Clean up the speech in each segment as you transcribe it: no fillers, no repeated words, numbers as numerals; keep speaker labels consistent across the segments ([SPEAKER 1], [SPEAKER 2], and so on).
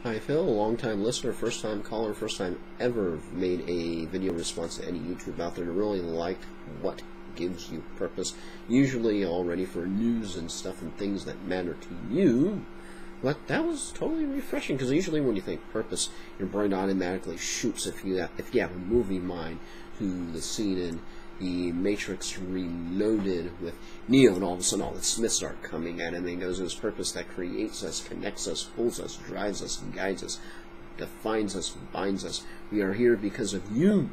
[SPEAKER 1] Hi Phil, long-time listener, first-time caller, first time ever made a video response to any YouTube out there. To really like what gives you purpose, usually all ready for news and stuff and things that matter to you. But that was totally refreshing, because usually when you think purpose, your brain automatically shoots, if you have a movie mind, to the scene in The Matrix Reloaded with Neo, and all of a sudden all the Smiths start coming at him, and he goes, his purpose that creates us, connects us, pulls us, drives us, guides us, defines us, binds us. We are here because of you.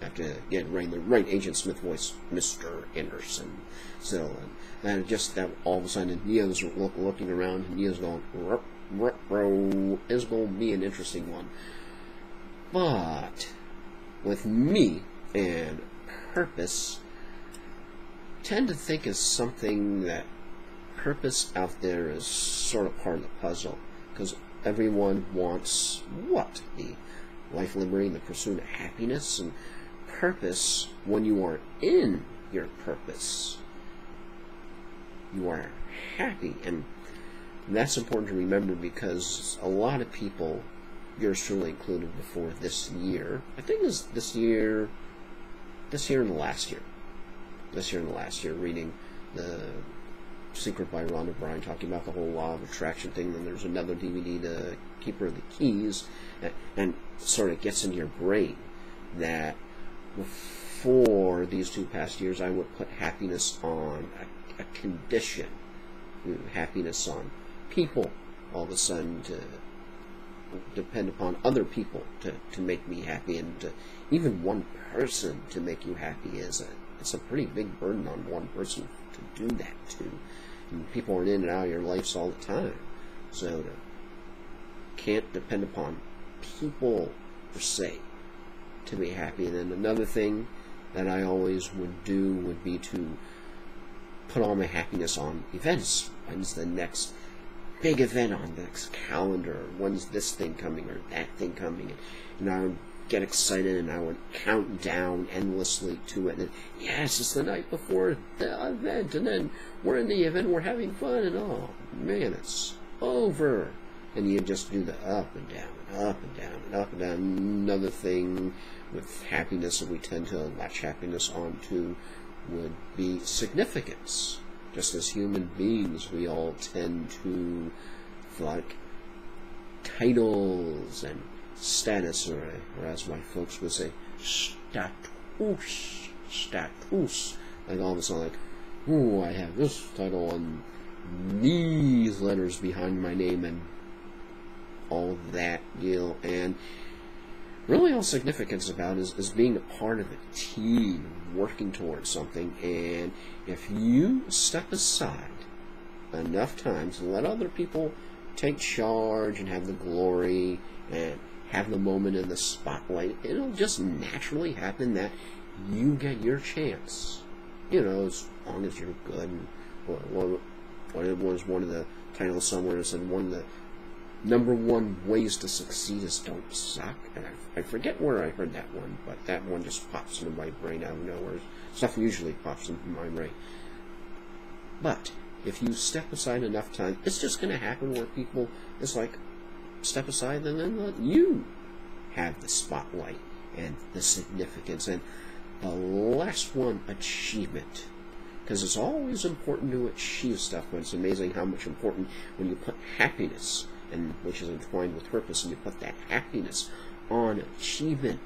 [SPEAKER 1] I have to get the right Agent Smith voice, Mr. Anderson. So, and just that all of a sudden Neo's looking around, and Neo's going, ruh-roh. It's going to be an interesting one. But with me and purpose, tend to think is something that purpose out there is sort of part of the puzzle, because everyone wants what? The life, liberty, and the pursuit of happiness. And purpose, when you are in your purpose, you are happy. And that's important to remember, because a lot of people, yours truly included, before this year, I think this year and the last year, reading The Secret by Rhonda O'Brien, talking about the whole law of attraction thing. Then there's another DVD, The Keeper of the Keys, and sort of gets into your brain that before these 2 past years, I would put happiness on a condition, happiness on people, all of a sudden to depend upon other people to make me happy, and even one person to make you happy it's a pretty big burden on one person to do that to. And people are in and out of your lives all the time, so can't depend upon people per se to be happy. And then another thing that I always would do would be to put all my happiness on events. When's the next big event on the next calendar? When's this thing coming or that thing coming? And I would get excited, and I would count down endlessly to it. And yes, it's the night before the event, and then we're in the event, we're having fun, and oh man, it's over. And you just do the up and down and up and down and up and down. Another thing with happiness that we tend to latch happiness onto would be significance. Just as human beings, we all tend to like titles and status, or as my folks would say, status. Like all of a sudden, like, ooh, I have this title and these letters behind my name and all that deal. And really all significance about is being a part of a team, working towards something. And if you step aside enough times and let other people take charge and have the glory and have the moment in the spotlight, it'll just naturally happen that you get your chance. You know, as long as you're good. And what it was, one of the titles somewhere that said one of the #1 ways to succeed is don't suck. And I forget where I heard that one, but that one just pops into my brain out of nowhere. Stuff usually pops into my brain. But if you step aside enough time, it's just going to happen where people, it's like, step aside and then let you have the spotlight and the significance. And the last one, achievement. Because it's always important to achieve stuff, but it's amazing how much important when you put happiness, and which is entwined with purpose, and you put that happiness on achievement.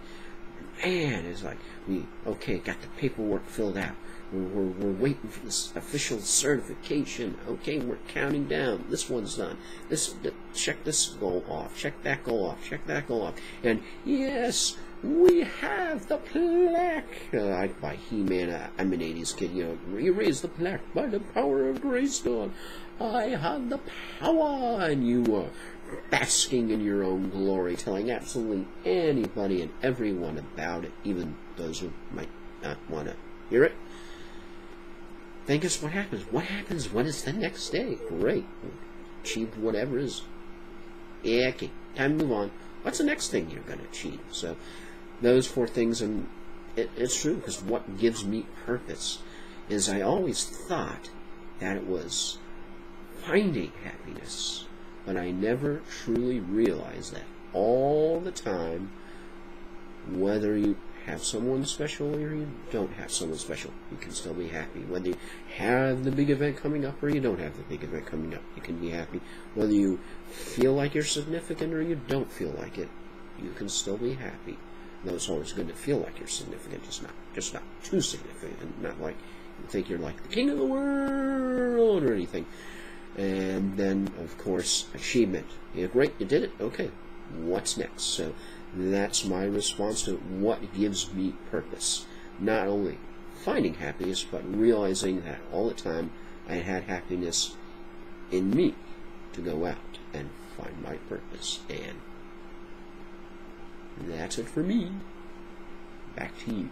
[SPEAKER 1] Man, it's like, got the paperwork filled out. We're waiting for this official certification. Okay, we're counting down. This one's done. Check this goal off. Check that goal off. Check that goal off. And yes, we have the plaque. By He-Man, I'm an 80s kid. You raise the plaque by the power of Greystone. I have the power, and you are basking in your own glory, telling absolutely anybody and everyone about it, even those who might not want to hear it. Then guess what happens? What happens when it's the next day? Great. Achieved whatever is. Yeah, okay. Time to move on. What's the next thing you're going to achieve? So, those 4 things, and it's true, because what gives me purpose is I always thought that it was finding happiness, but I never truly realized that all the time, whether you have someone special or you don't have someone special, you can still be happy. Whether you have the big event coming up or you don't have the big event coming up, you can be happy. Whether you feel like you're significant or you don't feel like it, you can still be happy. Though it's always good to feel like you're significant, just not too significant, not like you think you're like the king of the world or anything. And then, of course, achievement. Yeah, great, you did it. Okay, what's next? So that's my response to what gives me purpose. Not only finding happiness, but realizing that all the time I had happiness in me to go out and find my purpose. And that's it for me. Back to you.